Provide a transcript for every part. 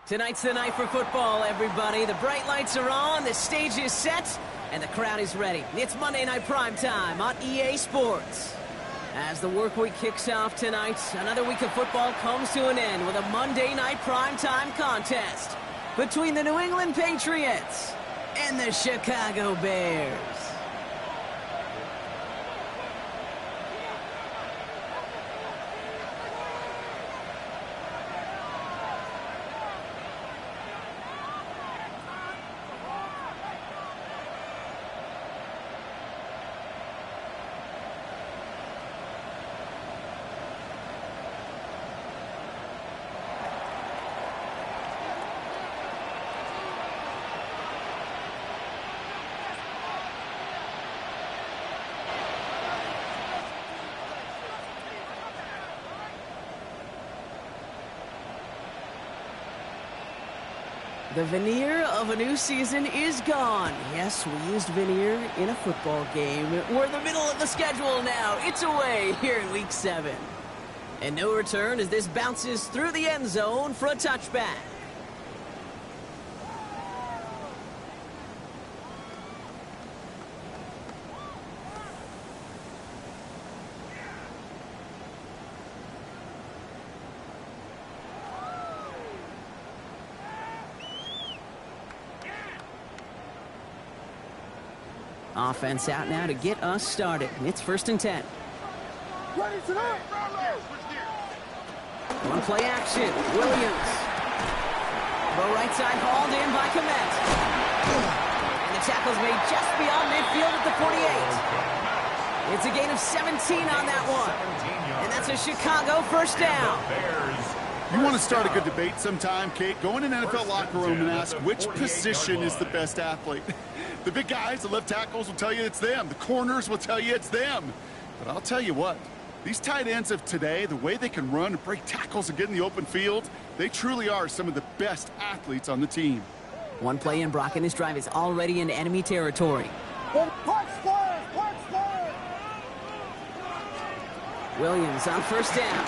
Tonight's the night for football, everybody. The bright lights are on, the stage is set, and the crowd is ready. It's Monday Night Prime Time on EA Sports. As the work week kicks off tonight, another week of football comes to an end with a Monday Night Prime Time contest between the New England Patriots and the Chicago Bears. The veneer of a new season is gone. Yes, we used veneer in a football game. We're in the middle of the schedule now. It's away here in Week 7. And no return as this bounces through the end zone for a touchback. Offense out now to get us started. It's 1st and 10. One play action. Williams. The right side hauled in by Komet. And the tackle's made just beyond midfield at the 48. It's a gain of 17 on that one. And that's a Chicago first down. You want to start a good debate sometime, Kate? Go in an NFL locker room and ask which position is the best athlete. The big guys, the left tackles will tell you it's them. The corners will tell you it's them. But I'll tell you what, these tight ends of today, the way they can run and break tackles and get in the open field, they truly are some of the best athletes on the team. One play in, Brock, and this drive is already in enemy territory. Williams on first down.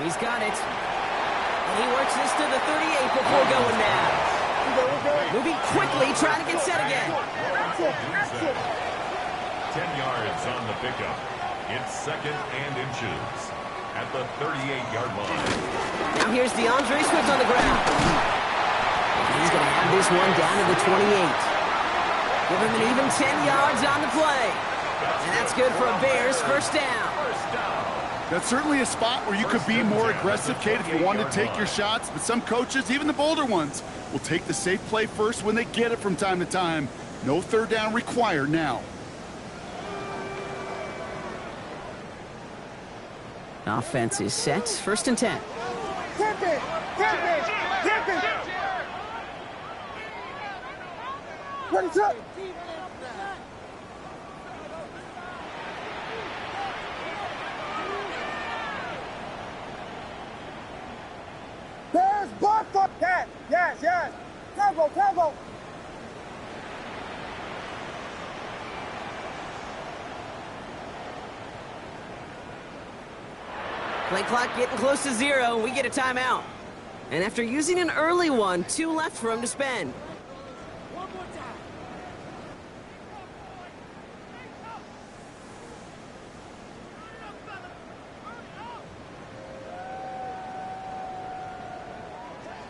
He's got it. And he works this to the 38 before going down. Moving quickly, trying to get set again. 10 yards on the pickup. It's 2nd and inches at the 38-yard line. Now here's DeAndre Swift on the ground. He's going to have this one down to the 28. Give him an even 10 yards on the play. And that's good for a Bears first down. That's certainly a spot where you could be more aggressive, Kate, if you wanted to take your shots. But some coaches, even the bolder ones, will take the safe play first when they get it from time to time. No third down required now. Offense is set. 1st and 10. What is up? There's block for that. Yes. Tempo. Play clock getting close to 0. We get a timeout. And after using an early one, 2 left for him to spend. One more time.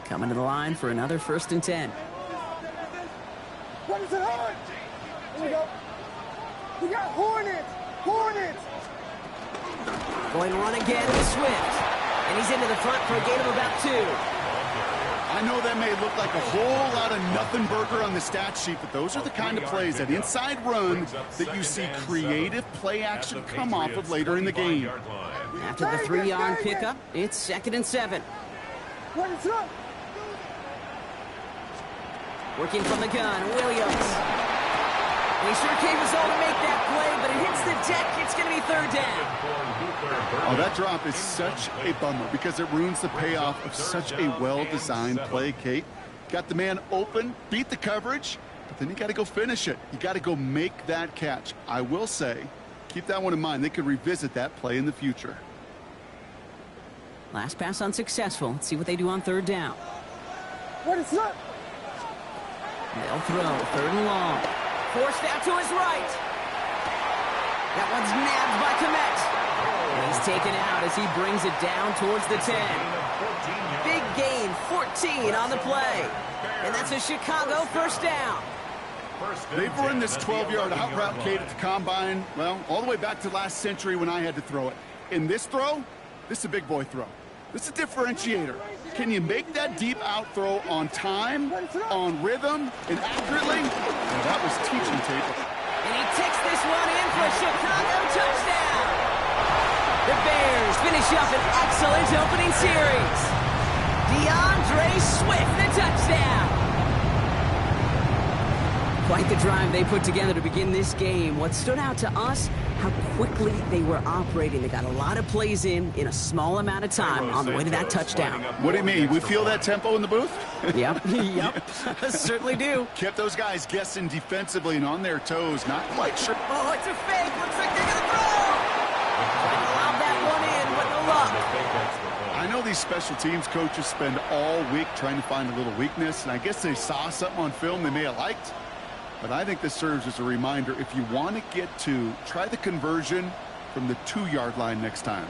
Coming to the line for another 1st and 10. What is it on? Here we go. We got Hornets. Going to run again with Swift. And he's into the front for a gain of about 2. I know that may look like a whole lot of nothing burger on the stat sheet, but those are the kind of plays, that inside run, that you see creative play action come off of later in the game. After the 3-yard pickup, it's 2nd and 7. What is up? Working from the gun, Williams. He sure came us all to make that play, but it hits the deck. It's going to be 3rd down. Oh, that drop is such a bummer because it ruins the payoff of such a well-designed play, Kate. Got the man open, beat the coverage, but then you got to go finish it. You got to go make that catch. I will say, keep that one in mind. They could revisit that play in the future. Last pass unsuccessful. Let's see what they do on third down. What is up? They'll throw. Third and long. Forced out to his right. That one's nabbed by Komet. He's taken out as he brings it down towards the 10. Big gain, 14 on the play. And that's a Chicago first down. They've run this 12-yard out route, Kate, at the combine, well, all the way back to last century when I had to throw it. In this throw, this is a big boy throw. This is a differentiator. Can you make that deep out throw on time, on rhythm, and accurately? Well, that was teaching tape. And he takes this one in for a Chicago touchdown. The Bears finish up an excellent opening series. DeAndre Swift, the touchdown. Quite the drive they put together to begin this game. What stood out to us, how quickly they were operating. They got a lot of plays in a small amount of time on the way to that touchdown. What do you mean? We feel that tempo in the booth? Yep, yep, certainly do. Kept those guys guessing defensively and on their toes. Not quite sure. Oh, it's a fake. Looks like they're going to throw. Allowed that one in, but no luck. I know these special teams coaches spend all week trying to find a little weakness, and I guess they saw something on film they may have liked. But I think this serves as a reminder, if you want to get to, try the conversion from the 2-yard line next time.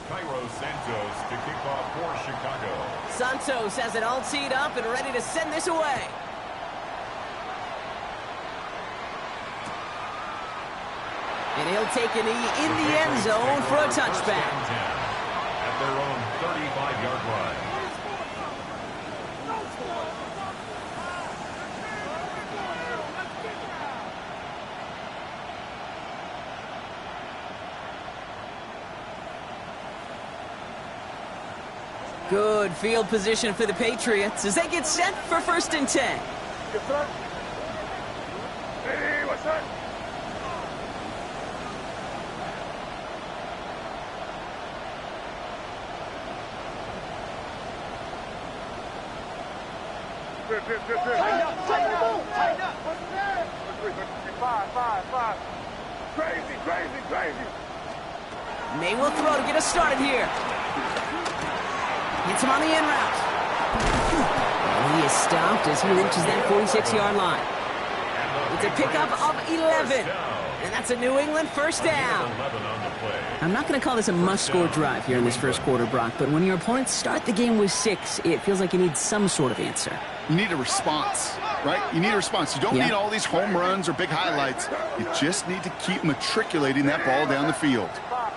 Cairo Santos to kick off for Chicago. Santos has it all teed up and ready to send this away. And he'll take a knee in the end zone for a touchback. At their own 35-yard line. Good field position for the Patriots as they get set for first and 10. Hey, what's up? Tighten up, tighten up, tighten up. What's that? 5. Crazy. May will throw to get us started here. Hits him on the in route. And he is stopped as he reaches that 46-yard line. It's a pickup of 11. And that's a New England first down. I'm not going to call this a must-score drive here in this first quarter, Brock, but when your opponents start the game with 6, it feels like you need some sort of answer. You need a response, right? You need a response. You don't need all these home runs or big highlights. You just need to keep matriculating that ball down the field.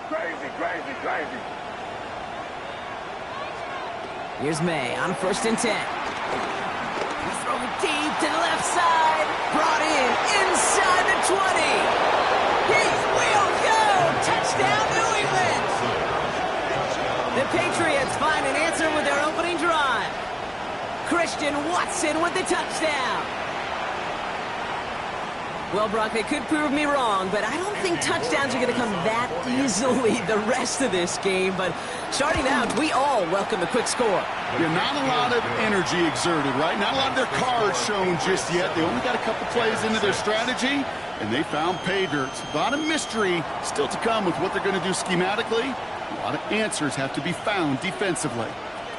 Crazy. Here's May on first and 10. He's throwing deep to the left side. Brought in inside the 20. He will go. Touchdown, New England. The Patriots find an answer with their opening drive. Christian Watson with the touchdown. Well, Brock, they could prove me wrong, but I don't think touchdowns are going to come that easily the rest of this game. But starting out, we all welcome a quick score. Yeah, not a lot of energy exerted, right? Not a lot of their cards shown just yet. They only got a couple plays into their strategy, and they found pay dirt. A lot of mystery still to come with what they're going to do schematically. A lot of answers have to be found defensively.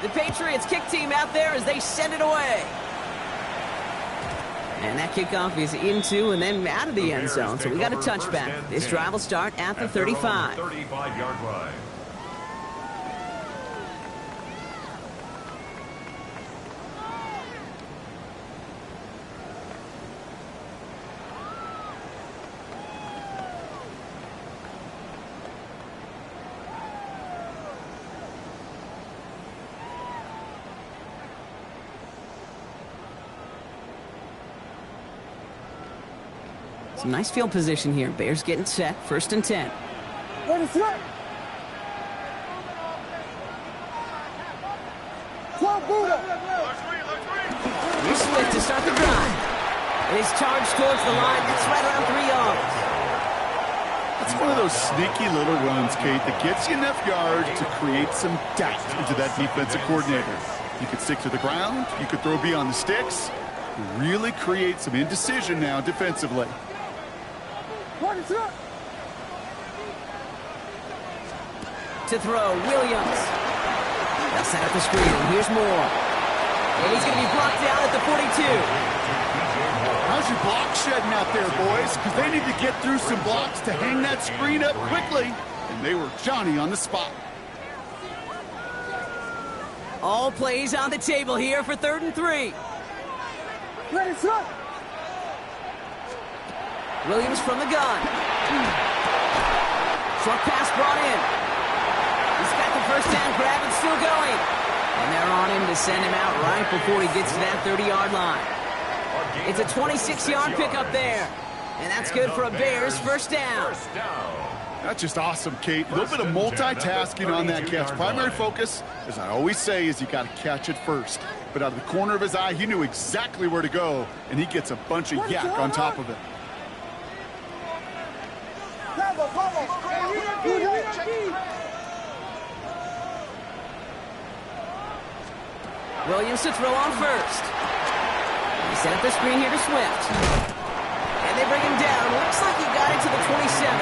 The Patriots kick team out there as they send it away. And that kickoff is into and then out of the end zone. So we got a touchback. This drive will start at the 35. 35-yard line. Some nice field position here. Bears getting set. First and 10. What is up? 12 Buddha. Here's Swift to start the drive. And he's charged towards the line. That's right around 3 yards. It's one of those sneaky little runs, Kate, that gets you enough yards to create some doubt into that defensive coordinator. You could stick to the ground. You could throw beyond the sticks. Really create some indecision now defensively. What is up? To throw, Williams. They'll set up the screen. Here's Moore. And he's going to be blocked down at the 42. How's your block shedding out there, boys? Because they need to get through some blocks to hang that screen up quickly. And they were Johnny on the spot. All plays on the table here for 3rd and 3. Ready, set. Williams from the gun. Short pass brought in. He's got the first down grab and still going. And they're on him to send him out right before he gets to that 30-yard line. It's a 26-yard pickup there. And that's good for a Bears first down. That's just awesome, Kate. A little bit of multitasking on that catch. Primary focus, as I always say, is you got to catch it first. But out of the corner of his eye, he knew exactly where to go, and he gets a bunch of yak on top of it. Williams to throw on first. They set up the screen here to Swift. And they bring him down. Looks like he got it to the 27.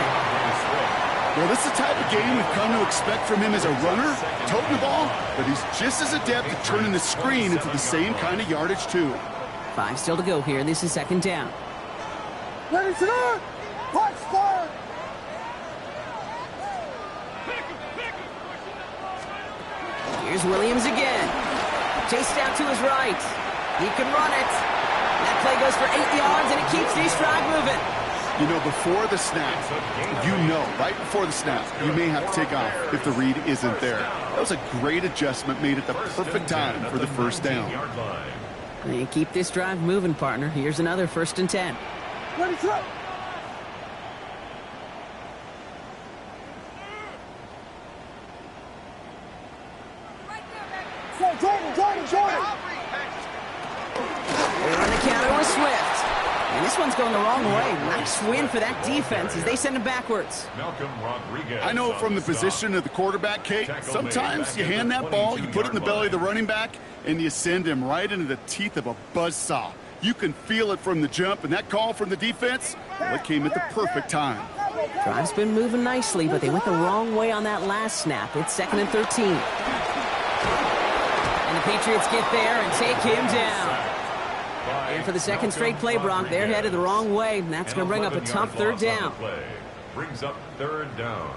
Well, this is the type of game we've come to expect from him as a runner, toting the ball, but he's just as adept at turning the screen into the same kind of yardage, too. 5 still to go here. This is 2nd down. Ready, set. Punch, fire. Here's Williams again. Chased out to his right. He can run it. That play goes for 8 yards, and it keeps this drive moving. You know, before the snap, right before the snap, you may have to take off if the read isn't there. That was a great adjustment made at the perfect time for the first down. And keep this drive moving, partner. Here's another 1st and 10. Ready, set. Jordan. They're on the counter with Swift. And this one's going the wrong way. Nice win for that defense as they send him backwards. I know from the position of the quarterback, Kate, sometimes you hand that ball, you put it in the belly of the running back, and you send him right into the teeth of a buzzsaw. You can feel it from the jump, and that call from the defense, well, it came at the perfect time. Drive's been moving nicely, but they went the wrong way on that last snap. It's 2nd and 13. And the Patriots get there and take him down. And for the 2nd straight play, Brock, they're headed the wrong way, and that's going to bring up a tough 3rd down. Brings up 3rd down.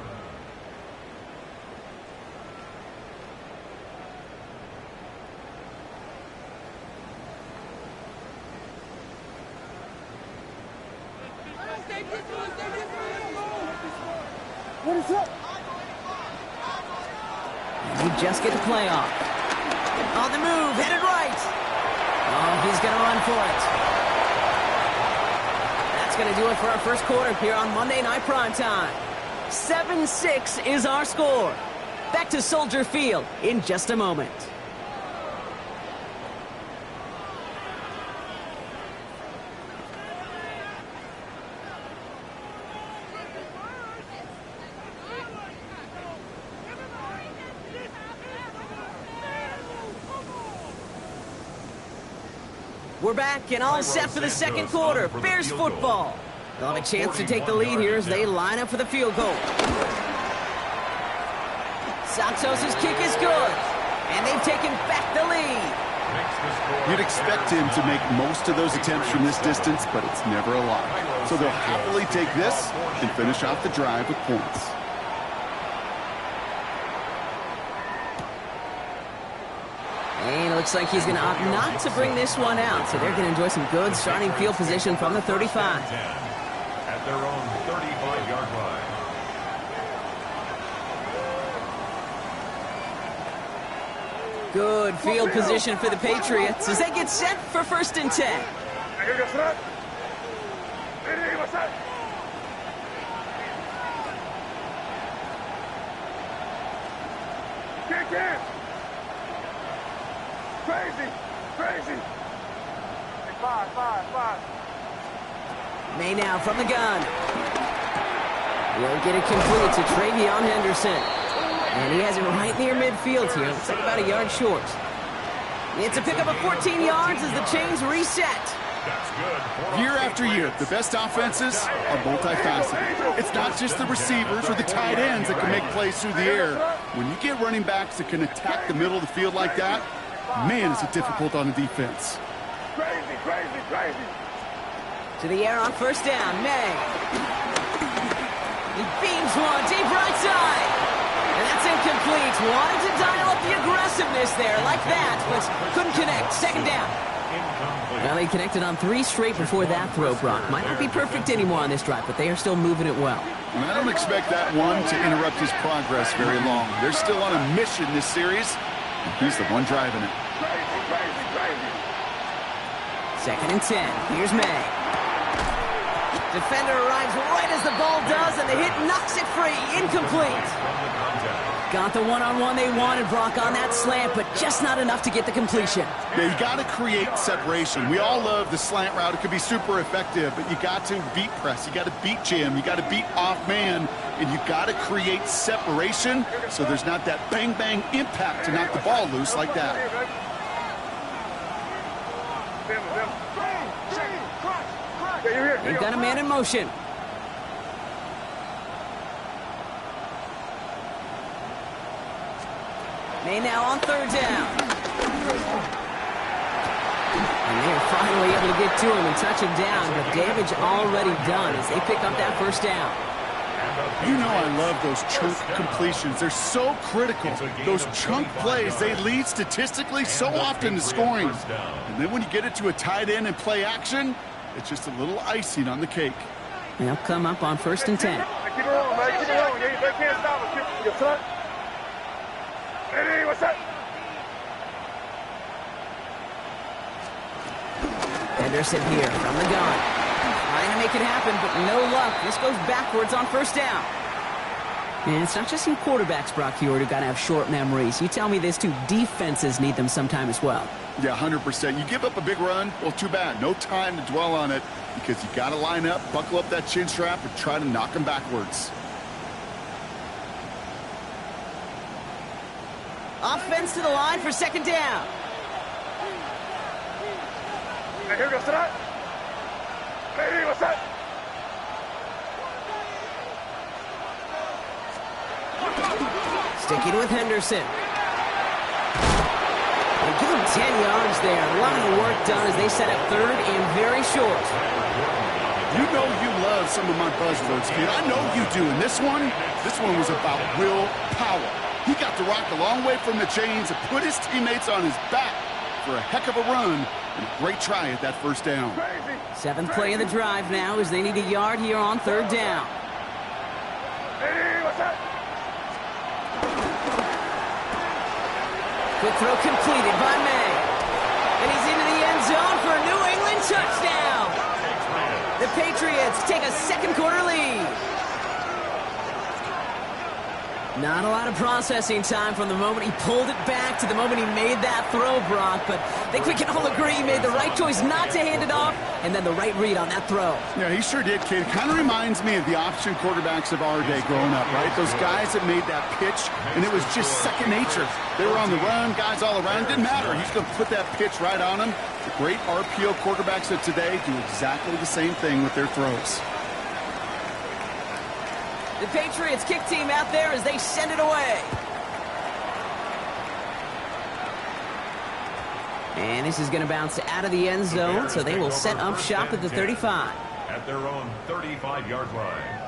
What is up? You just get the play off. On the move, headed right. Oh, he's going to run for it. That's going to do it for our first quarter here on Monday Night Primetime. 7-6 is our score. Back to Soldier Field in just a moment. We're back and all set for the 2nd quarter. Bears football. They'll have a chance to take the lead here as they line up for the field goal. Santos' kick is good. And they've taken back the lead. You'd expect him to make most of those attempts from this distance, but it's never a lot. So they'll happily take this and finish off the drive with points. And it looks like he's going to opt not to bring this one out. So they're going to enjoy some good starting field position from the 35. At their own 35-yard line. Good field position for the Patriots as they get set for 1st and 10. Crazy. Five. May now from the gun. He'll get it complete to Travion Henderson. And he has it right near midfield here. Looks like about a yard short. It's a pickup of 14 yards as the chains reset. That's good. Year after year, the best offenses are multifaceted. It's not just the receivers or the tight ends that can make plays through the air. When you get running backs that can attack the middle of the field like that, man, is it difficult on the defense. Crazy, crazy, crazy. To the air on first down, May. He beams one deep right side. And that's incomplete. Wanted to dial up the aggressiveness there like that, but couldn't connect. Second down. Well, he connected on 3 straight before that throw, Brock. Might not be perfect anymore on this drive, but they are still moving it well. And I don't expect that one to interrupt his progress very long. They're still on a mission this series, and he's the one driving it. Crazy, crazy, crazy. Second and 10. Here's May. Defender arrives right as the ball does, and the hit knocks it free. Incomplete. Got the one-on-one they wanted, Brock, on that slant, but just not enough to get the completion. Yeah, you got to create separation. We all love the slant route. It could be super effective, but you got to beat press. You got to beat jam. You got to beat off man, and you got to create separation so there's not that bang-bang impact to knock the ball loose like that. They've got a man in motion. May now on third down. And they are finally able to get to him and touch him down, but damage already done as they pick up that first down. You know I love those chunk completions. They're so critical. Those chunk plays, they lead statistically so often to scoring. And then when you get it to a tight end and play action, it's just a little icing on the cake. They'll come up on first and 10. Keep it rolling, man. Keep it rolling. They can't stop us. Keep your son. Hey, what's up? Henderson here from the gun. Trying to make it happen, but no luck. This goes backwards on first down. And it's not just you quarterbacks, Brock Huard, who got to have short memories. You tell me this too. Defenses need them sometime as well. Yeah, 100%. You give up a big run, well, too bad. No time to dwell on it because you got to line up, buckle up that chin strap, and try to knock them backwards. Offense to the line for second down. Hey, here goes to that. Hey, what's up? Sticking with Henderson. They give him 10 yards there. A lot of the work done as they set up third and very short. You know you love some of my buzzwords, kid. I know you do. And this one was about willpower. He got to rock a long way from the chains and put his teammates on his back for a heck of a run and a great try at that first down. Seventh play of the drive now as they need a yard here on third down. Hey, what's up? Quick throw completed by May. And he's into the end zone for a New England touchdown. The Patriots take a second quarter lead. Not a lot of processing time from the moment he pulled it back to the moment he made that throw, Brock. But I think we can all agree he made the right choice not to hand it off and then the right read on that throw. Yeah, he sure did, kid. Kind of reminds me of the option quarterbacks of our day growing up, right? Those guys that made that pitch, and it was just second nature. They were on the run, guys all around. It didn't matter. He's going to put that pitch right on them. The great RPO quarterbacks of today do exactly the same thing with their throws. The Patriots kick team out there as they send it away. And this is going to bounce out of the end zone, so they will set up shop at the 35. At their own 35-yard line.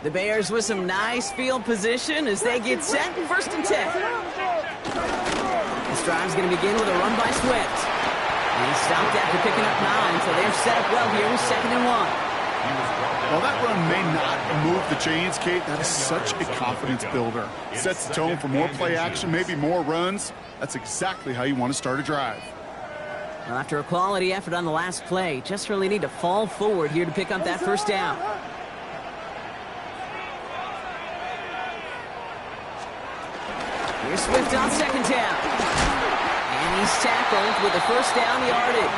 The Bears with some nice field position as they get set. First and 10. This drive's going to begin with a run by Swift. And he stopped after picking up 9, so they're set up well here with second and 1. While that run may not move the chains, Kate, that is such a confidence builder. Sets the tone for more play action, maybe more runs. That's exactly how you want to start a drive. Well, after a quality effort on the last play, just really need to fall forward here to pick up that first down. Here's Swift on second down. And And he's tackled with a first down yardage.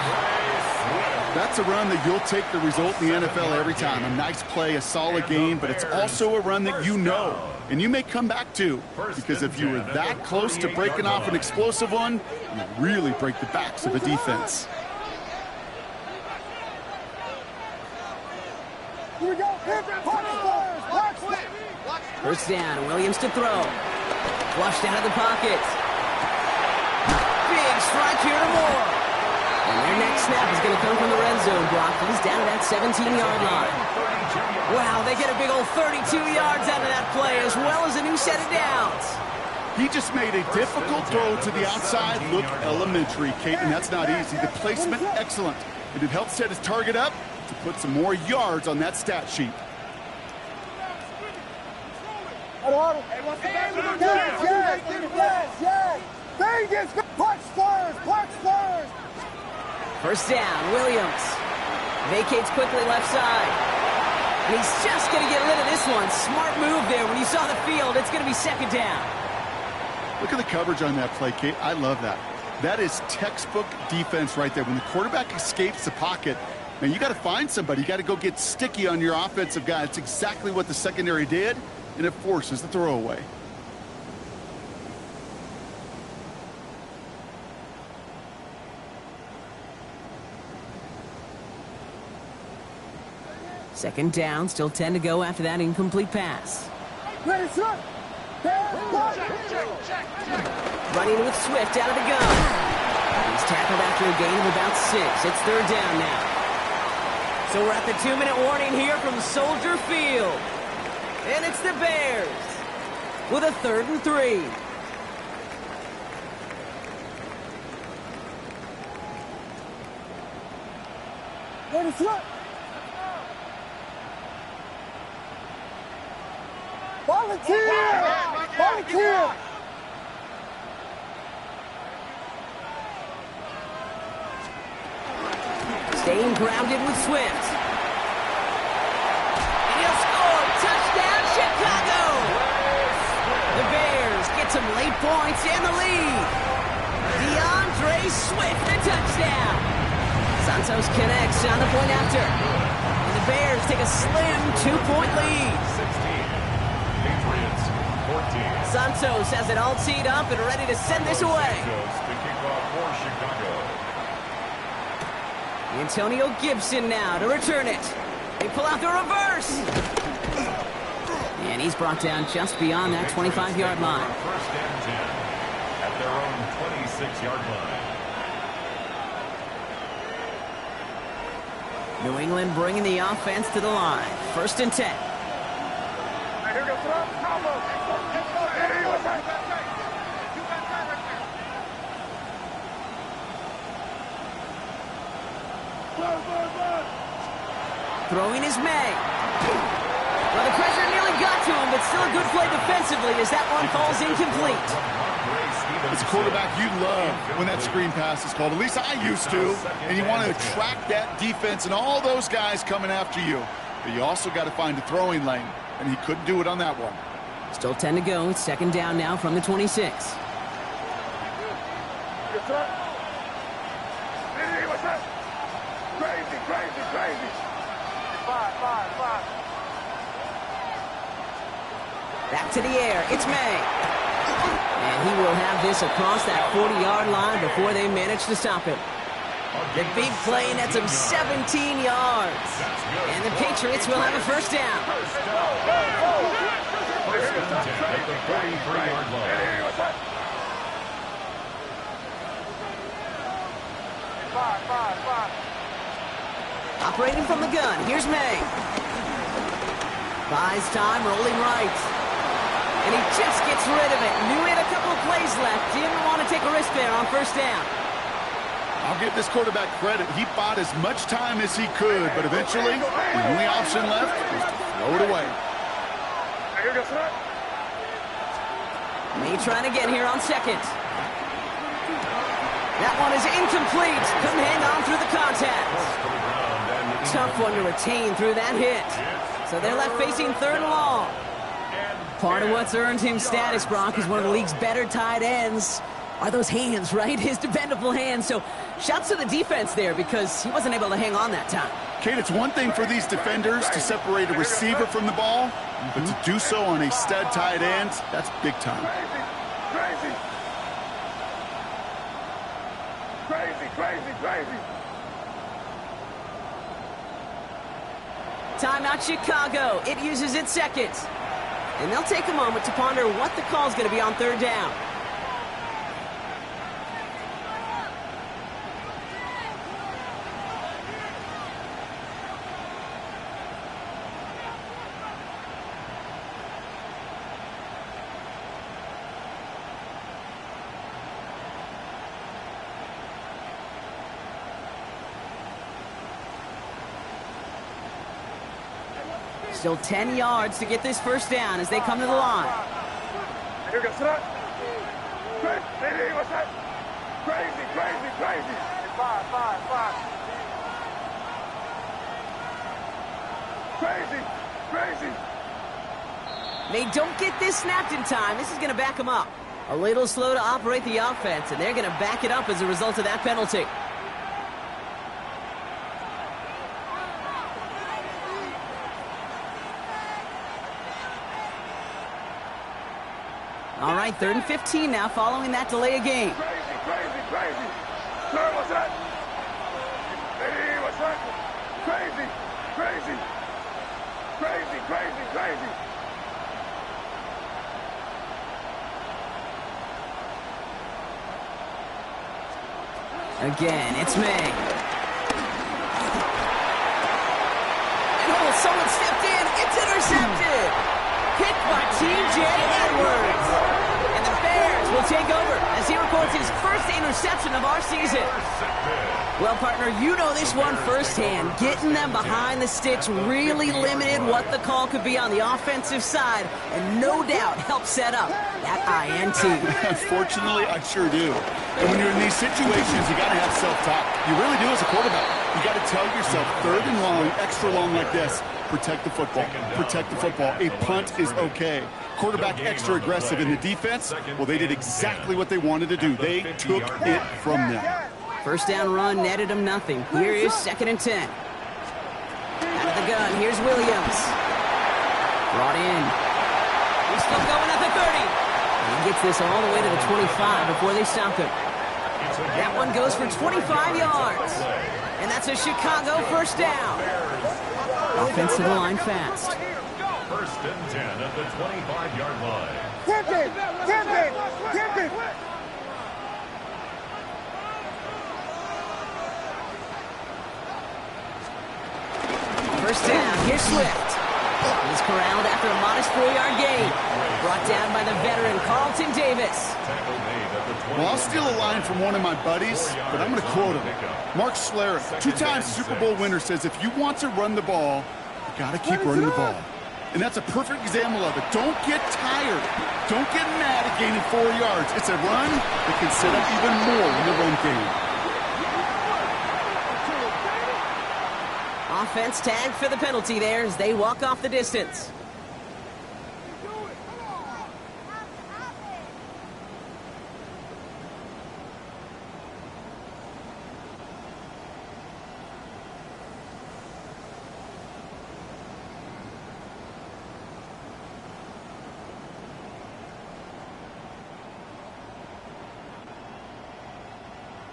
That's a run that you'll take the result in the NFL every time. A nice play, a solid game, but it's also a run that you know, and you may come back to, because if you were that close to breaking off an explosive one, you really break the backs of a defense. Here we go. First down, Williams to throw. Flushed out of the pocket. Big strike here to Moore. And their next snap is going to come from the red zone, Brock. He's down at that 17-yard line. Wow, they get a big old 32 yards out of that play, as well as a new set of downs. He just made a difficult throw to the outside look elementary, Kate, and that's not easy. The placement, excellent. And it helped set his target up to put some more yards on that stat sheet. First down, Williams. Vacates quickly left side. And he's just going to get rid of this one. Smart move there. When you saw the field, it's going to be second down. Look at the coverage on that play, Kate. I love that. That is textbook defense right there. When the quarterback escapes the pocket, man, you got to find somebody. You got to go get sticky on your offensive guy. It's exactly what the secondary did, and it forces the throwaway. Second down, still 10 to go after that incomplete pass. Ready, sir. Running with Swift out of the gun. He's tackled after a gain of about 6. It's third down now. So we're at the 2-minute warning here from Soldier Field. And it's the Bears with a 3rd and 3. Ready, sir. Volunteer! Volunteer! Staying grounded with Swift. And he'll score! Touchdown, Chicago! The Bears get some late points in the lead. DeAndre Swift, the touchdown. Santos connects on the point after. And the Bears take a slim 2-point lead. 14. Santos has it all teed up and ready to send this away. To kick off for Chicago. Antonio Gibson now to return it. They pull out the reverse. And he's brought down just beyond that 25-yard line. First and 10 at their own 26-yard line. New England bringing the offense to the line. First and 10. Throwing is May. Well, the pressure nearly got to him, but still a good play defensively as that one falls incomplete. As a quarterback, you love when that screen pass is called. At least I used to. And you want to attract that defense and all those guys coming after you. But you also got to find a throwing lane, and he couldn't do it on that one. Still 10 to go. It's second down now from the 26. Crazy. Five. Back to the air. It's May. And he will have this across that 40-yard line before they manage to stop him. The big play nets him 17 yards. And the Patriots will have a first down. First and 10 at the 33-yard line. Five. Operating from the gun, here's May. Buys time, rolling right. And he just gets rid of it. Knew he had a couple of plays left. Didn't want to take a risk there on first down. I'll give this quarterback credit. He bought as much time as he could, but eventually, the only option left was to throw it away. May trying again here on second. That one is incomplete. Couldn't hang on through the contact. Tough one to retain through that hit. So they're left facing third and long. Part of what's earned him status, Brock, is one of the league's better tight ends. are those hands, right? His dependable hands. So shouts to the defense there because he wasn't able to hang on that time. Kate, it's one thing for these defenders to separate a receiver from the ball, but to do so on a stud tight end, that's big time. Crazy. Timeout Chicago. It uses its seconds. And they'll take a moment to ponder what the call is going to be on third down. Still 10 yards to get this first down as they come to the line. Here goes that. What's that? Crazy. 5. Crazy. They don't get this snapped in time. This is going to back them up. A little slow to operate the offense, and they're going to back it up as a result of that penalty. All right, 3rd and 15 now following that delay of game. Crazy. Sir, what's that? Hey, what's that? Crazy. Again, it's May. And someone stepped in. It's intercepted. Picked by T.J. Edwards. And the Bears will take over as he records his first interception of our season. Well, partner, you know this one firsthand. Getting them behind the sticks really limited what the call could be on the offensive side, and no doubt helped set up that INT. Unfortunately, I sure do. And when you're in these situations, you got to have self-talk. You really do as a quarterback. You got to tell yourself, 3rd and long, extra long like this, protect the football. Protect the football. A punt is okay. Quarterback extra aggressive in the defense. Well, they did exactly what they wanted to do. They took it from them. First down run netted him nothing. Here is 2nd and 10. Out of the gun, here's Williams. Brought in. He's still going at the 30. And he gets this all the way to the 25 before they stop him. That one goes for 25 yards. And that's a Chicago first down. Offense to the line fast. 1st and 10 at the 25-yard line. Tip it. First down, here's Swift. He's corralled after a modest 4-yard gain. Brought down by the veteran Carlton Davis. Well, I'll steal a line from one of my buddies, but I'm going to quote him. Mark Schlereth, 2-time Super Bowl winner, says if you want to run the ball, you got to keep running the ball. And that's a perfect example of it. Don't get tired. Don't get mad at gaining 4 yards. It's a run that can set up even more in the run game. Offense tagged for the penalty there as they walk off the distance.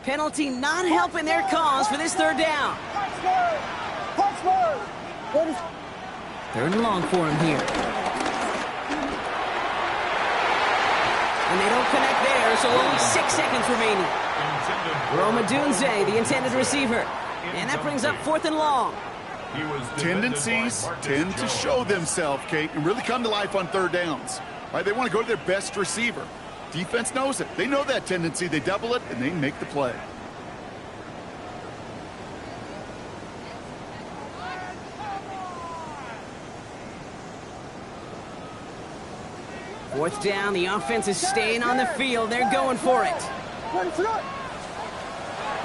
Penalty not helping their cause for this 3rd down. 3rd and long for him here. And they don't connect there, so only 6 seconds remaining. Romadunze, the intended receiver. And that brings up 4th and long. Tendencies tend to show themselves, Kate, and really come to life on 3rd downs. Right? They want to go to their best receiver. Defense knows it. They know that tendency. They double it, and they make the play. Fourth down, the offense is staying on the field. They're going for it.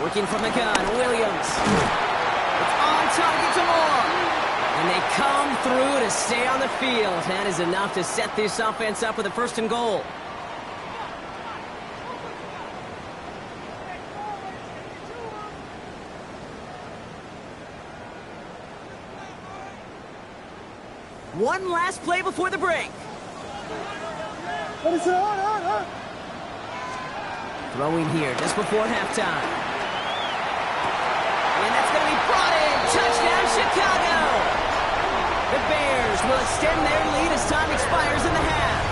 Working from the gun, Williams. It's on target to Moore. And they come through to stay on the field. That is enough to set this offense up with a 1st and goal. One last play before the break. Throwing here just before halftime. And that's going to be brought in. Touchdown, Chicago! The Bears will extend their lead as time expires in the half.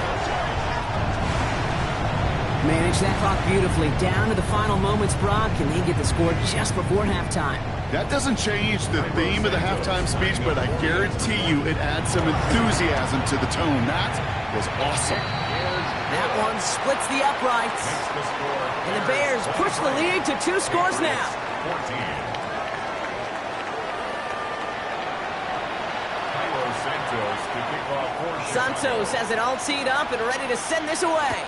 Manage that clock beautifully. Down to the final moments, Brock, and they get the score just before halftime. That doesn't change the theme of the halftime speech, but I guarantee you it adds some enthusiasm to the tone. That was awesome. That one splits the uprights. And the Bears push the lead to 2 scores now. 14. Santos has it all teed up and ready to send this away.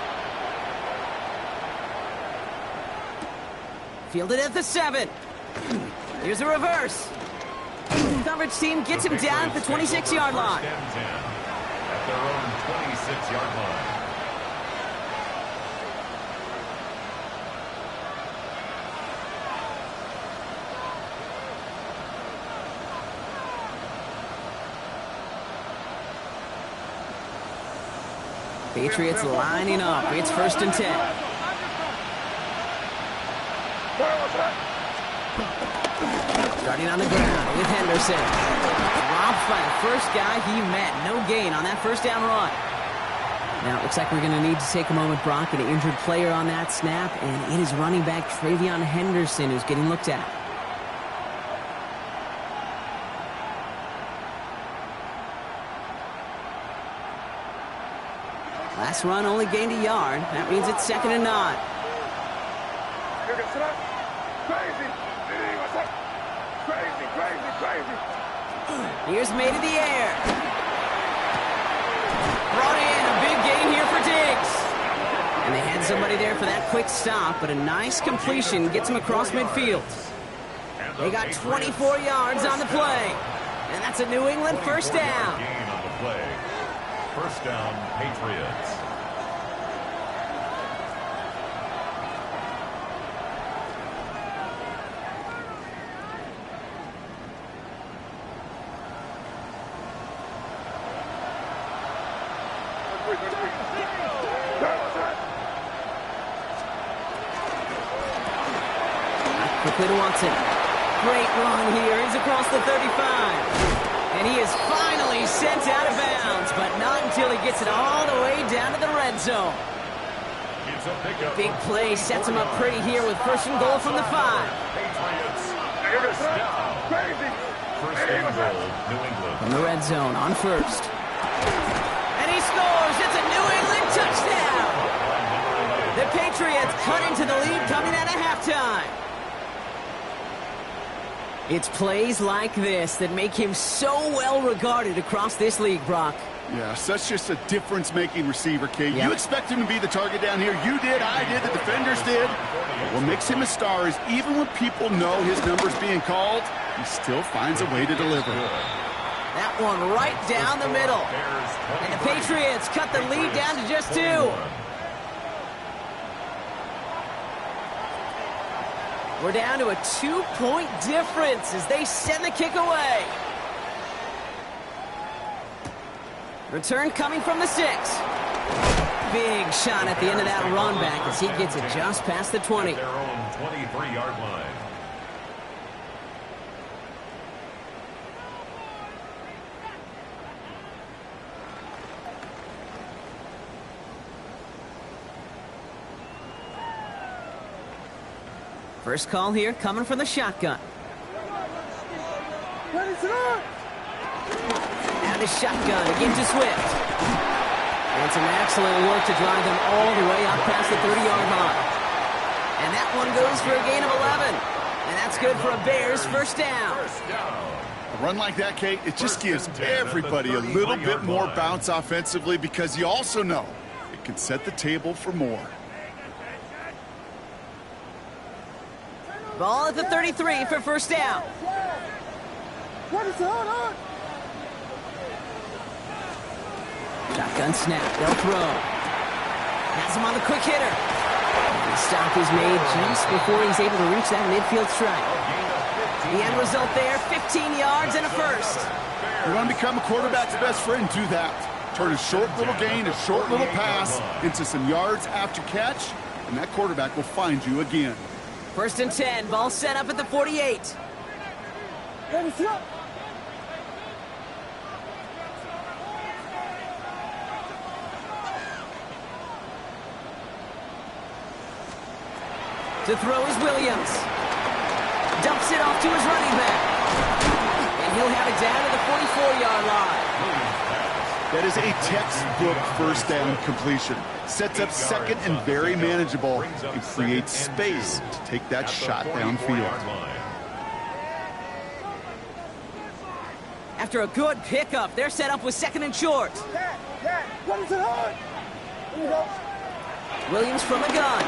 Fielded at the 7. Here's a reverse. Coverage team gets him down at the 26-yard line. At their own 26-yard line. Patriots lining up. It's 1st and 10. Starting on the ground with Henderson. Dropped by the first guy he met. No gain on that first down run. Now, it looks like we're going to need to take a moment, Brock, an injured player on that snap, and it is running back Travion Henderson who's getting looked at. Last run only gained a yard. That means it's 2nd and 9. Here's made in the air. Brought in a big gain here for Diggs. And they had somebody there for that quick stop, but a nice completion gets him across midfield. They got 24 yards on the play. And that's a New England first down. Gain on the play. First down, Patriots. Quickly to Watson. Great run here. He's across the 35. And he is finally sent out of bounds, but not until he gets it all the way down to the red zone. Big play sets him up pretty here with 1st and goal from the 5. Patriots. First down. First and goal, New England. From the red zone on 1st. And he scores. It's a New England touchdown. The Patriots cut into the lead coming out of halftime. It's plays like this that make him so well regarded across this league, Brock. Yeah, such just a difference-making receiver, Kate. Yep. You expect him to be the target down here. You did, I did, the defenders did. But what makes him a star is even when people know his number's being called, he still finds a way to deliver. That one right down the middle. And the Patriots cut the lead down to just 2. We're down to a 2-point difference as they send the kick away. Return coming from the 6. Big shot at the end of that run back as he gets it just past the 20. Their own 23-yard line. First call here coming from the shotgun. Now the shotgun again to Swift. And some excellent work to drive them all the way up past the 30-yard line. And that one goes for a gain of 11. And that's good for a Bears first down. A run like that, Kate, it just gives everybody a little bit more bounce offensively because you also know it can set the table for more. Ball at the 33 for first down. Shotgun snap. They'll throw. Has him on the quick hitter. The stop is made just before he's able to reach that midfield strike. The end result there, 15 yards and a first. You want to become a quarterback's best friend, do that. Turn a short little gain, a short little pass into some yards after catch, and that quarterback will find you again. 1st and 10, ball set up at the 48. To throw is Williams. Dumps it off to his running back. And he'll have it down to the 44-yard line. That is a textbook first down completion. Sets up second and very manageable. It creates space to take that shot downfield. After a good pickup, they're set up with 2nd and short. What is it on? Here you go. Williams from the gun.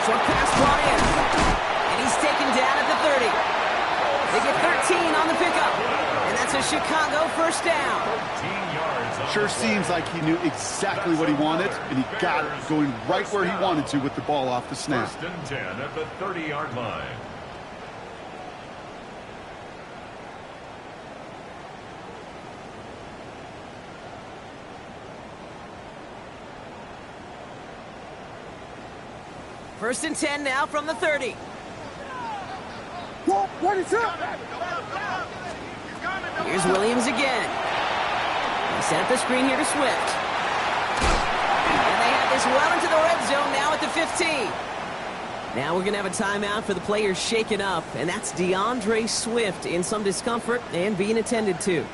Short pass brought in. And he's taken down at the 30. They get 13 on the pickup. And that's a Chicago first down. Sure seems like he knew exactly what he wanted, and he got it going right where he wanted to with the ball off the snap. 1st and 10 at the 30-yard line. First and 10 now from the 30. What is up? Here's Williams again. They set up the screen here to Swift. And they have this well into the red zone now at the 15. Now we're going to have a timeout for the players shaken up, and that's DeAndre Swift in some discomfort and being attended to.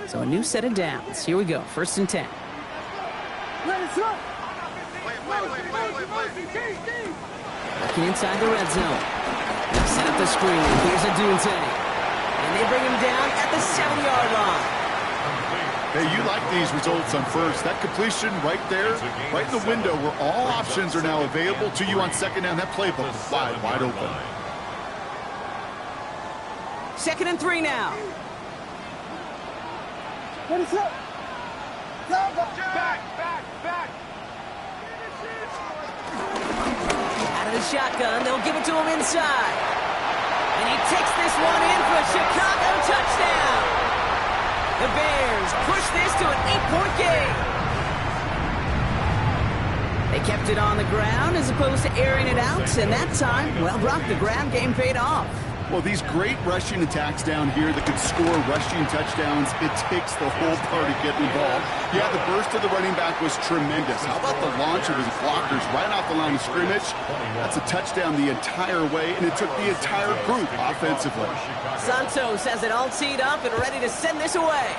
So a new set of downs. Here we go. 1st and 10. Looking inside the red zone. They set up the screen. Here's a Dunte. And they bring him down at the 7-yard line. Hey, you like these results on first. That completion right there, right in the window where all options are now available to you on 2nd down. That playbook is wide open. 2nd and 3 now. What is up? Back. Out of the shotgun, they'll give it to him inside. And he takes this one in for a Chicago touchdown. The Bears push this to an 8-point game. They kept it on the ground as opposed to airing it out, and that time, well, Brock, the ground game paid off. Well, these great rushing attacks down here that could score rushing touchdowns, it takes the whole party getting involved. Yeah, the burst of the running back was tremendous. How about the launch of his blockers right off the line of scrimmage? That's a touchdown the entire way, and it took the entire group offensively. Santos has it all teed up and ready to send this away.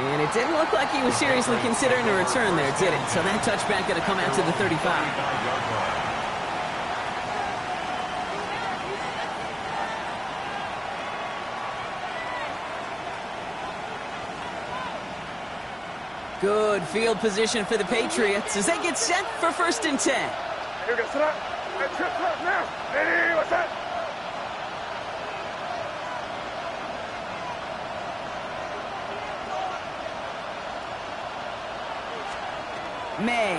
And it didn't look like he was seriously considering a return there, did it? So that touchback going to come out to the 35. Good field position for the Patriots as they get set for 1st and 10. Here we go, sit up. Let's get up now. Hey, what's that? May.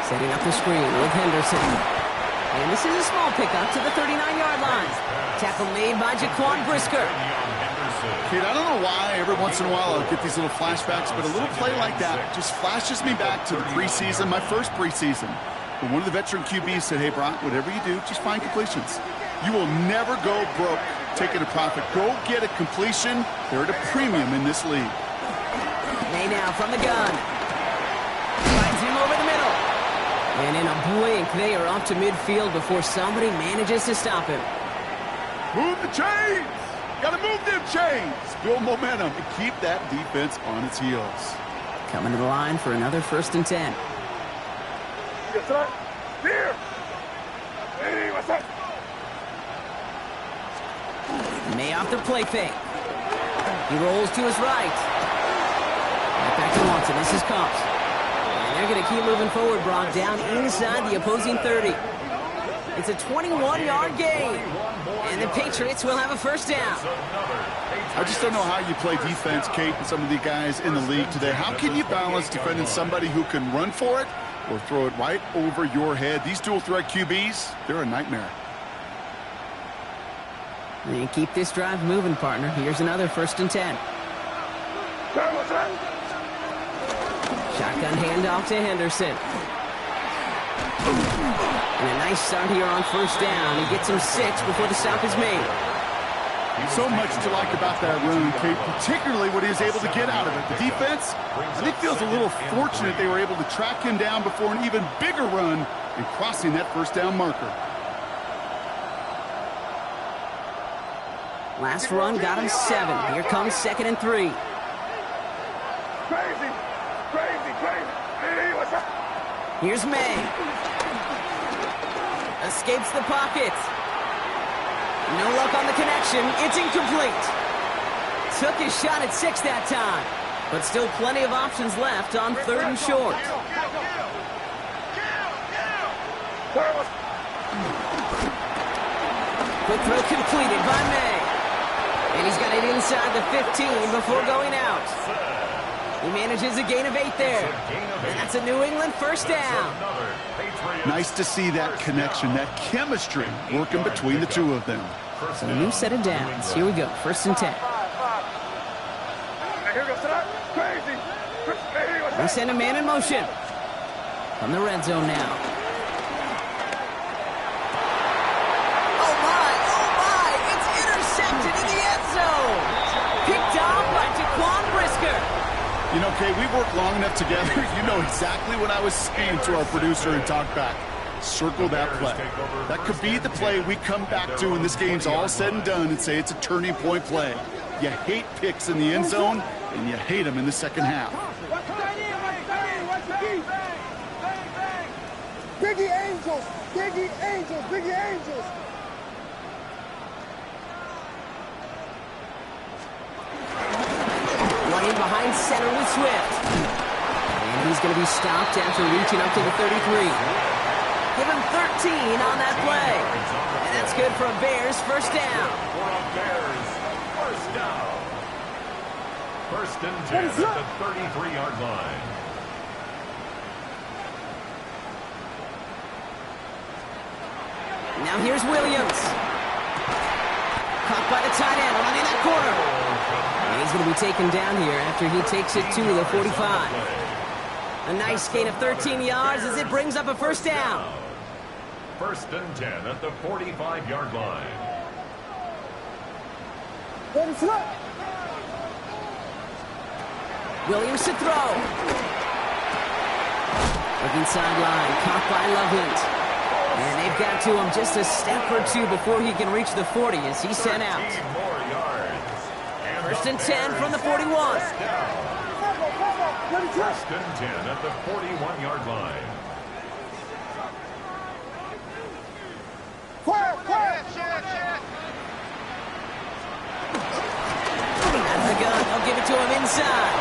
Setting up the screen with Henderson. And this is a small pickup to the 39-yard line. Tackle made by Jaquan Brisker. Kid, I don't know why every once in a while I'll get these little flashbacks, but a little play like that just flashes me back to the preseason, my first preseason. When one of the veteran QBs said, hey, Brock, whatever you do, just find completions. You will never go broke taking a profit. Go get a completion. They're at a premium in this league. May now from the gun. Finds him over the middle. And in a blink, they are off to midfield before somebody manages to stop him. Move the chains! Got to move them chains! Build momentum and keep that defense on its heels. Coming to the line for another 1st and 10. Yes, sir. Here. Hey, what's up? May off the play fake. He rolls to his right. Back to Watson. This is caught. And they're going to keep moving forward, Brock, down inside the opposing 30. It's a 21-yard gain. And the Patriots will have a first down. I just don't know how you play defense, Kate, and some of the guys in the league today. How can you balance defending somebody who can run for it or throw it right over your head? These dual-threat QBs, they're a nightmare. And keep this drive moving, partner. Here's another 1st and 10. Shotgun handoff to Henderson. And a nice start here on 1st down. He gets him 6 before the stop is made. So much to like about that run, Kate, particularly what he was able to get out of it. The defense, I think, feels a little fortunate they were able to track him down before an even bigger run and crossing that 1st down marker. Last run got him 7. Here comes 2nd and 3. Crazy. Hey, what's up? Here's May. Escapes the pocket. No luck on the connection. It's incomplete. Took his shot at 6 that time. But still plenty of options left on 3rd and short. Quick throw completed by May. And he's got it inside the 15 before going out. He manages a gain of 8 there. And that's a New England 1st down. Nice to see that connection, that chemistry working between the two of them. So a new set of downs. Here we go. 1st and 10. They send a man in motion. From the red zone now. Oh my, it's intercepted in the end zone. Picked off by Jaquan Brisker. You know, Kay, we worked long enough together. You know exactly what I was saying to our producer and talkback. Circle that play. That could be the play we come back to when this game's all said and done and say it's a turning point play. You hate picks in the end zone, and you hate them in the second half. Biggie Angels! Biggie Angels! Biggie Angels! Running behind center with Swift. And he's going to be stopped after reaching up to the 33. Give him 13 on that play. And that's good for a Bears 1st down. For a Bears 1st down. 1st and 10 at the 33-yard line. Now here's Williams. Caught by the tight end, running that corner. And he's going to be taken down here after he takes it to the 45. A nice gain of 13 yards as it brings up a 1st down. 1st and 10 at the 45-yard line. Williams to throw. Looking sideline, caught by Loveland. And they've got to him just a step or 2 before he can reach the 40 as he's sent out. 1st and 10 from the 41. 1st and 10 at the 41-yard line. That's the gun. They'll give it to him inside.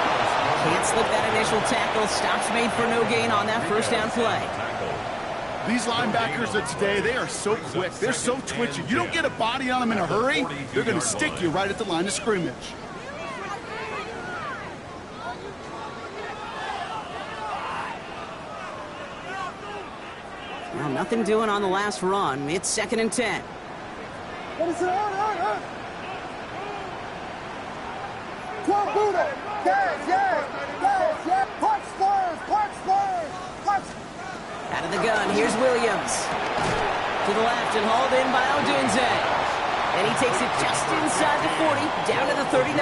Can't slip that initial tackle. Stops made for no gain on that 1st down play. These linebackers of today, they are so quick. They're so twitchy. You don't get a body on them in a hurry, they're going to stick you right at the line of scrimmage. Well, nothing doing on the last run. It's 2nd and 10. Out of the gun, here's Williams. To the left and hauled in by Odunze. And he takes it just inside the 40, down to the 39.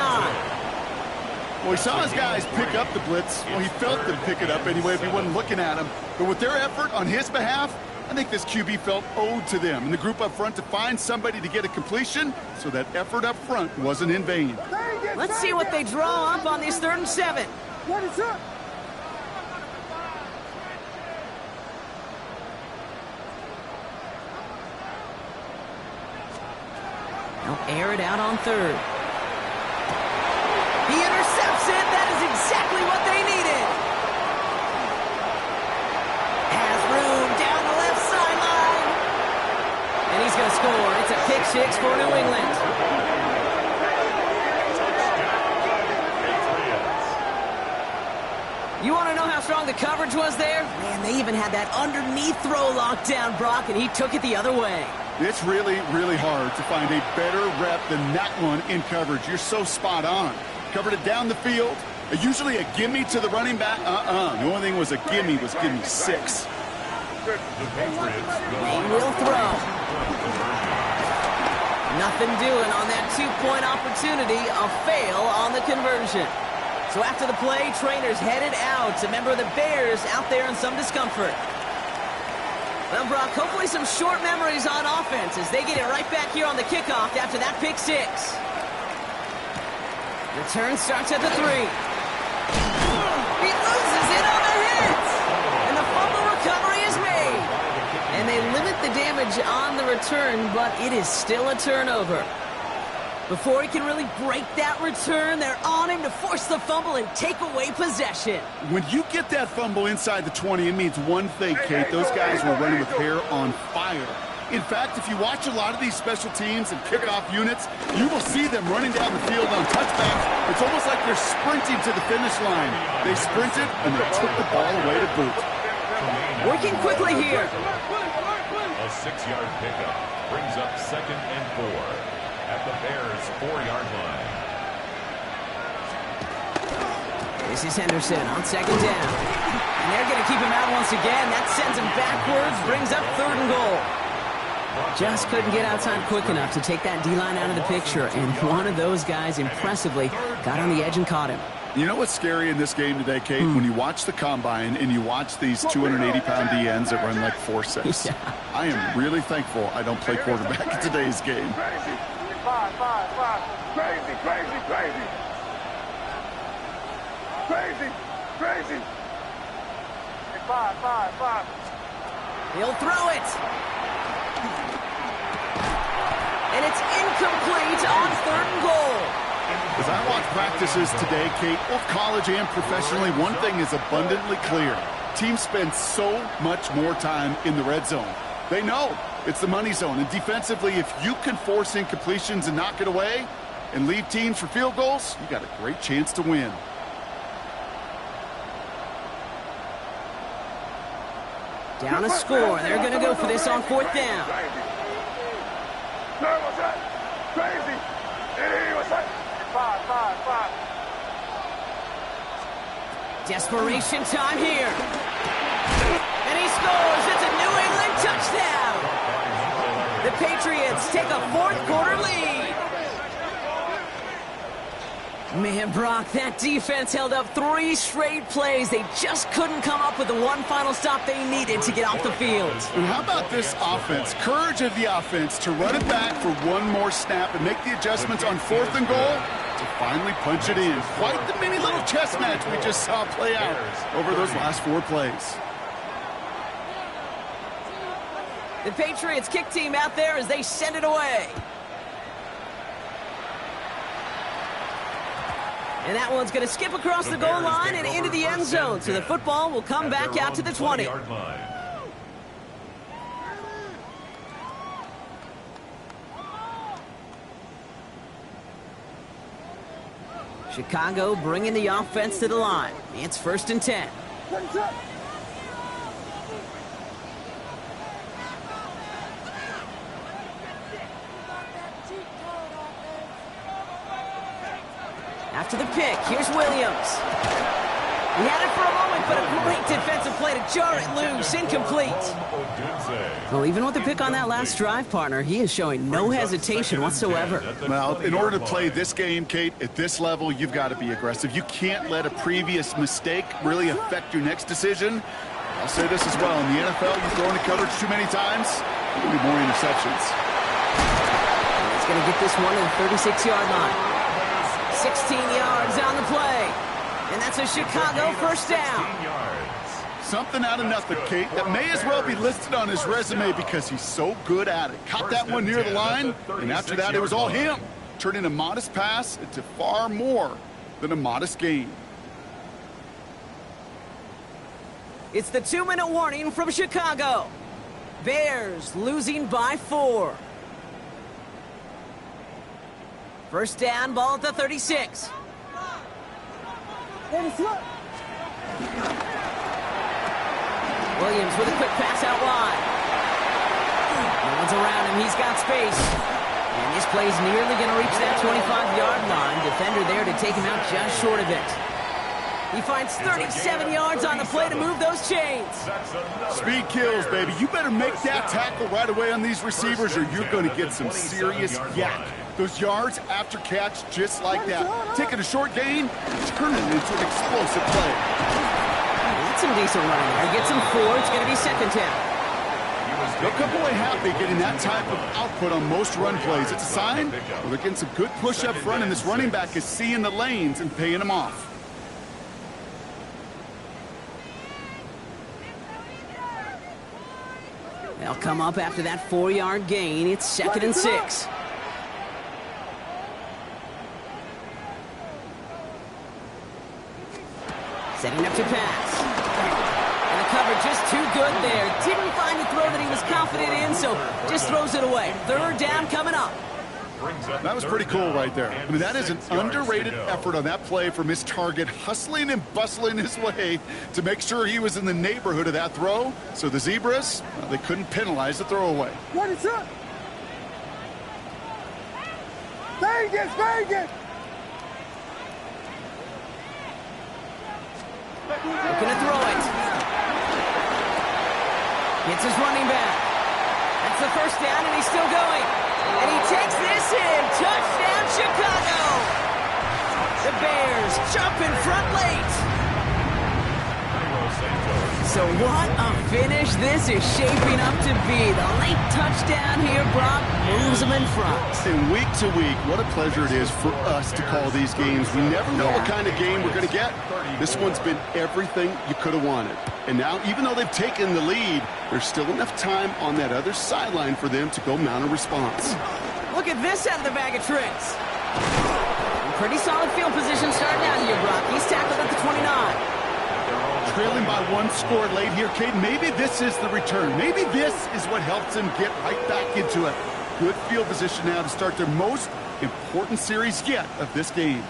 Well, he saw his guys pick up the blitz. Well, he felt them pick it up anyway if he wasn't looking at him. But with their effort on his behalf, I think this QB felt owed to them and the group up front to find somebody to get a completion so that effort up front wasn't in vain. Let's see what they draw up on this 3rd and 7. They'll air it out on 3rd. He intercepts it. That is exactly what they needed. Has room down the left sideline. score. It's a pick six for New England. You want to know how strong the coverage was there? Man, they even had that underneath throw locked down, Brock, and he took it the other way. It's really, really hard to find a better rep than that one in coverage. You're so spot on. Covered it down the field. Usually a gimme to the running back. The only thing was a gimme was gimme 6. They will throw. Nothing doing on that two-point opportunity. A fail on the conversion. So after the play, trainers headed out. A member of the Bears out there in some discomfort. Well, Brock, hopefully some short memories on offense as they get it right back here on the kickoff after that pick six. Return starts at the 3. He loses it on the hit. And the fumble recovery is made. And they limit the damage on the return, but it is still a turnover. Before he can really break that return, they're on him to force the fumble and take away possession. When you get that fumble inside the 20, it means one thing, Kate. Those guys were running with hair on fire. In fact, if you watch a lot of these special teams and kickoff units, you will see them running down the field on touchbacks. It's almost like they're sprinting to the finish line. They sprinted, and they took the ball away to boot. Working quickly here. A 6-yard pickup brings up 2nd and 4. At the Bears' 4-yard line. This is Henderson on 2nd down. And they're going to keep him out once again. That sends him backwards, brings up 3rd and goal. Just couldn't get outside quick enough to take that D-line out of the picture. And one of those guys impressively got on the edge and caught him. You know what's scary in this game today, Kate? When you watch the combine and you watch these 280-pound DNs that run like 4.6. Yeah. I am really thankful I don't play quarterback in today's game. Five. Crazy. Five. He'll throw it. And it's incomplete on 3rd and goal. As I watch practices today, Kate, both college and professionally, one thing is abundantly clear. Teams spend so much more time in the red zone. They know it's the money zone. And defensively, if you can force incompletions and knock it away and leave teams for field goals, you got a great chance to win. Down a score. They're going to go for this on 4th down. Crazy. Five. Desperation time here. And he scores. It's a New England touchdown. The Patriots take a 4th quarter lead. Man, Brock, that defense held up 3 straight plays. They just couldn't come up with the one final stop they needed to get off the field. And how about this offense? Courage of the offense to run it back for one more snap and make the adjustments on 4th and goal to finally punch it in. Quite the mini little chess match we just saw play out over those last 4 plays. The Patriots kick team out there as they send it away. And that one's going to skip across the goal line and into the end zone. So the football will come back out to the 20. Chicago bringing the offense to the line. It's 1st and 10. After the pick, here's Williams. He had it for a moment, but a great defensive play to jar it loose. Incomplete. Well, even with the pick on that last drive, partner, he is showing no hesitation whatsoever. Well, in order to play this game, Kate, at this level, you've got to be aggressive. You can't let a previous mistake really affect your next decision. I'll say this as well. In the NFL, you throw into coverage too many times, there'll be more interceptions. He's going to get this one to the 36-yard line. 16 yards on the play. And that's a Chicago 1st down. Something out of nothing, Kate, that may as well be listed on his resume because he's so good at it. Caught that one near the line, and after that, it was all him. Turning a modest pass into far more than a modest gain. It's the 2-minute warning from Chicago. Bears losing by 4. First down, ball at the 36. Williams with a quick pass out wide. No one's around him. He's got space. And this play's nearly going to reach that 25-yard line. Defender there to take him out just short of it. He finds 37 yards on the play to move those chains. Speed kills, baby. You better make that tackle right away on these receivers or you're going to get some serious yak. Those yards after catch just like that. Taking a short gain, turning it into an explosive play. That's some decent running there. Gets him 4. It's going to be second down. They'll come away happy getting that type of output on most run plays. It's a sign well, they're getting some good push up front, and this running back is seeing the lanes and paying them off. They'll come up after that 4-yard gain. It's second and 6. Setting up to pass. And the cover just too good there. Didn't find the throw that he was confident in, so just throws it away. Third down coming up. That was pretty cool right there. I mean, that is an underrated effort on that play from his target, hustling and bustling his way to make sure he was in the neighborhood of that throw. So the Zebras, well, they couldn't penalize the throwaway. What is up? Vegas, Vegas! Looking to throw it. It's his running back. That's the first down, and he's still going. And he takes this in. Touchdown, Chicago! The Bears jump in front late. So what a finish this is shaping up to be. The late touchdown here, Brock, moves them in front. And week to week, what a pleasure it is for us to call these games. We never know what kind of game we're going to get. This one's been everything you could have wanted. And now, even though they've taken the lead, there's still enough time on that other sideline for them to go mount a response. Look at this out of the bag of tricks. Pretty solid field position starting out here, Brock. He's tackled at the 29. Trailing by 1 score late here, Kate. Maybe this is the return. Maybe this is what helps them get right back into it. Good field position now to start their most important series yet of this game.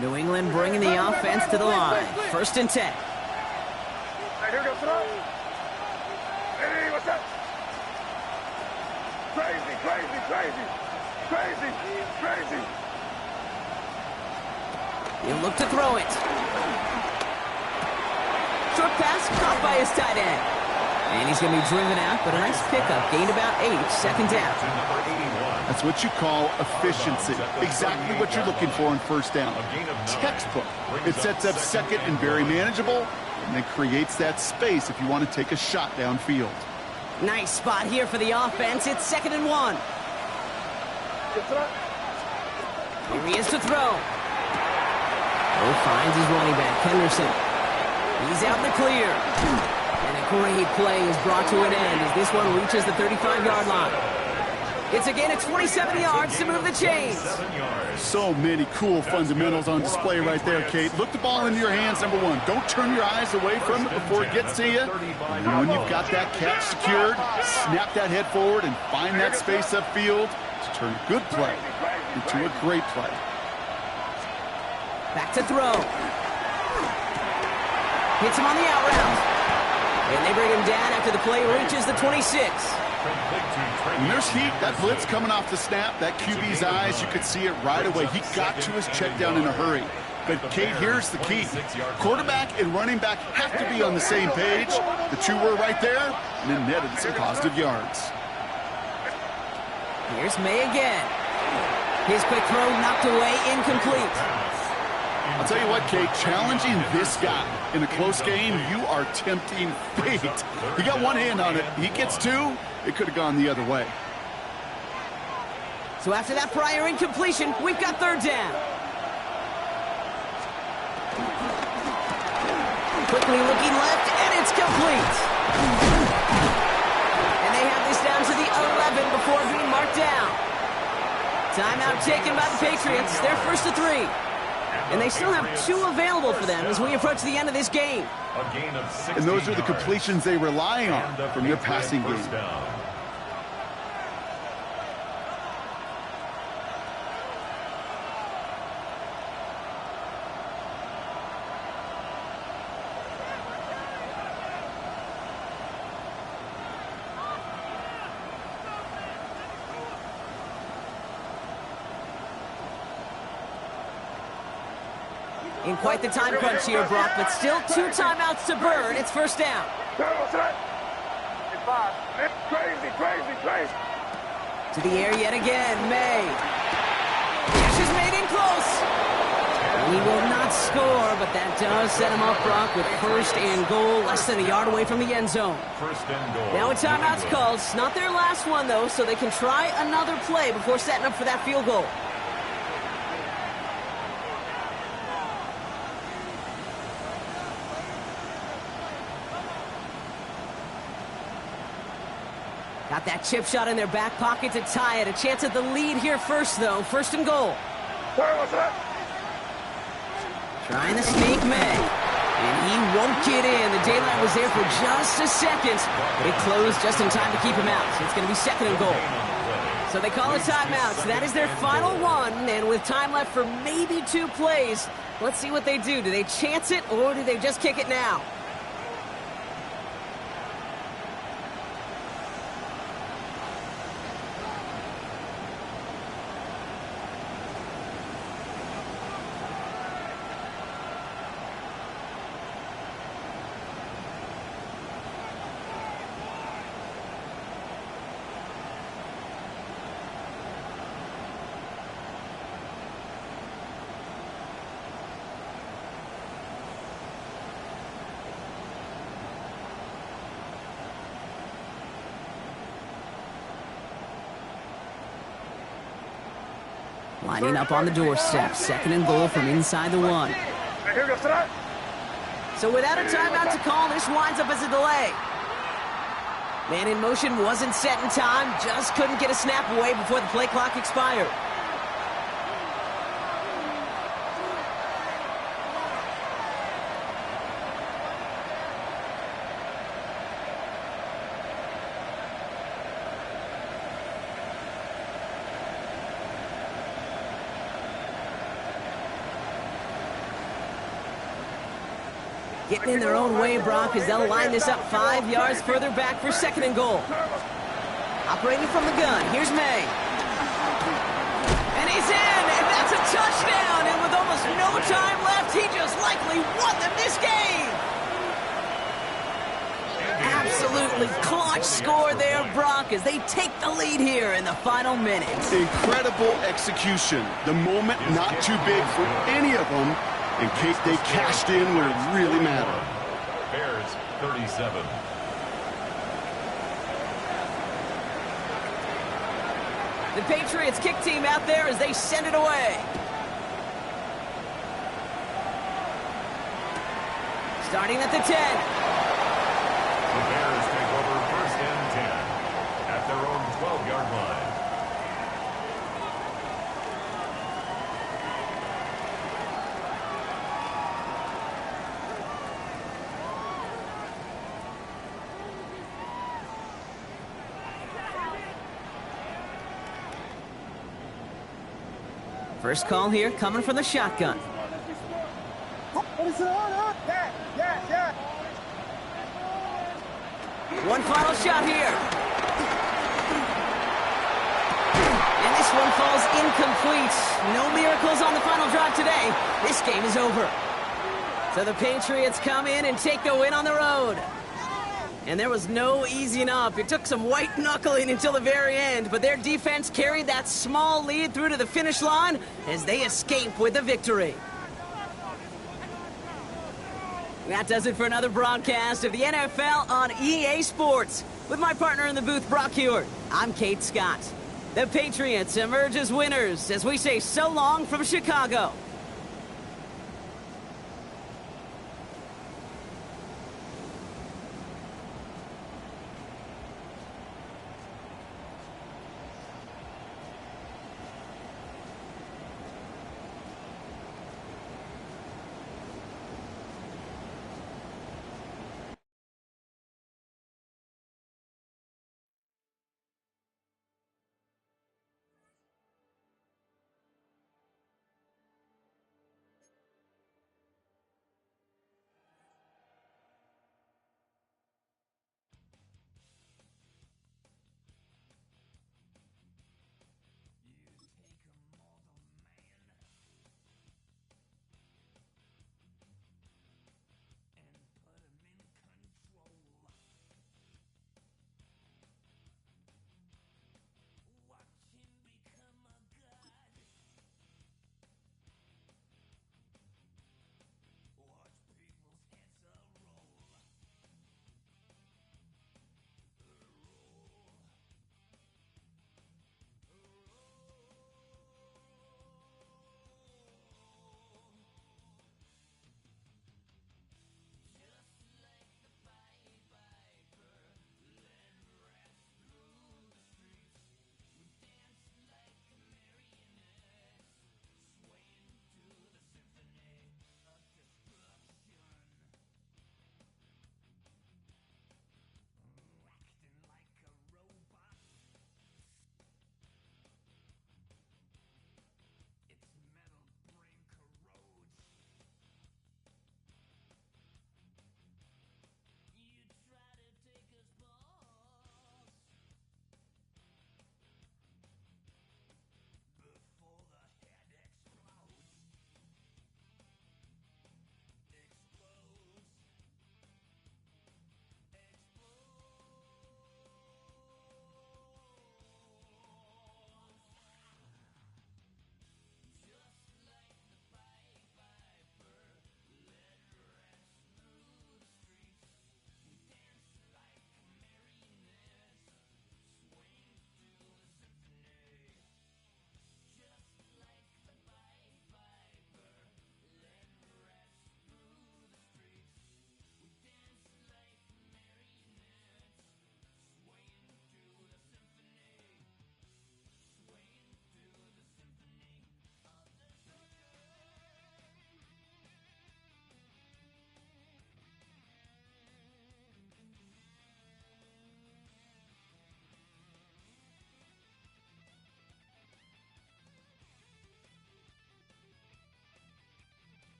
New England bringing the offense to the line. First and 10. Hey, here goes Trump. Hey, what's up? Crazy, crazy, crazy. Crazy, crazy. He'll look to throw it. Short pass caught by his tight end. And he's going to be driven out, but a nice pickup. Gained about 8, second down. That's what you call efficiency. Exactly what you're looking for in first down. Textbook. It sets up second and very manageable, and then creates that space if you want to take a shot downfield. Nice spot here for the offense. It's second and 1. Here he is to throw. Oh, finds his running back, Henderson. He's out in the clear. And a great play is brought to an end as this one reaches the 35-yard line. It's again at 27 yards to move the chains. So many cool fundamentals on display right there, Kate. Look the ball into your hands, number 1. Don't turn your eyes away from it before it gets to you. And when you've got that catch secured, snap that head forward and find that space upfield to turn a good play into a great play. Back to throw. Hits him on the out route. And they bring him down after the play reaches the 26. When there's heat, that blitz coming off the snap, that QB's eyes, you could see it right away. He got to his check down in a hurry. But, Kate, here's the key. Quarterback and running back have to be on the same page. The two were right there, and then netted some positive yards. Here's May again. His quick throw knocked away, incomplete. I'll tell you what, Kate, challenging this guy in a close game, you are tempting fate. He got one hand on it. He gets 2. It could have gone the other way. So after that prior incompletion, we've got third down. Quickly looking left, and it's complete. And they have this down to the 11 before being marked down. Timeout taken by the Patriots. They're first to 3. And they still have 2 available for them as we approach the end of this game. A gain of 16 And those are the yards. completions they rely on And the from their Patriots passing first game. down. In quite the time crunch here, Brock, but still 2 timeouts to burn. It's first down. Crazy. To the air yet again, May. She's made in close. He will not score, but that does set him up, Brock, with first and goal, less than a yard away from the end zone. First and goal. Now a timeout's called. It's not their last one, though, so they can try another play before setting up for that field goal. Got that chip shot in their back pocket to tie it. A chance at the lead here first, though. First and goal. Trying to sneak May. And he won't get in. The daylight was there for just a second, but it closed just in time to keep him out. So it's going to be second and goal. So they call a timeout. So that is their final one. And with time left for maybe 2 plays, let's see what they do. Do they chance it, or do they just kick it now? Lining up on the doorstep. Second and goal from inside the 1. So without a timeout to call, this winds up as a delay. Man in motion wasn't set in time. Just couldn't get a snap away before the play clock expired. Getting in their own way, Brock, as they'll line this up 5 yards further back for second and goal. Operating from the gun, here's May. And he's in, and that's a touchdown. And with almost no time left, he just likely won them this game. Absolutely clutch score there, Brock, as they take the lead here in the final minutes. Incredible execution. The moment not too big for any of them. In case they cashed in where it really mattered. Bears 37. The Patriots kick team out there as they send it away. Starting at the 10. The Bears take over first and 10 at their own 12-yard line. First call here coming from the shotgun. One final shot here. And this one falls incomplete. No miracles on the final drive today. This game is over. So the Patriots come in and take the win on the road. And there was no easing up. It took some white knuckling until the very end, but their defense carried that small lead through to the finish line as they escape with the victory. That does it for another broadcast of the NFL on EA Sports. With my partner in the booth, Brock Hewitt, I'm Kate Scott. The Patriots emerge as winners as we say so long from Chicago.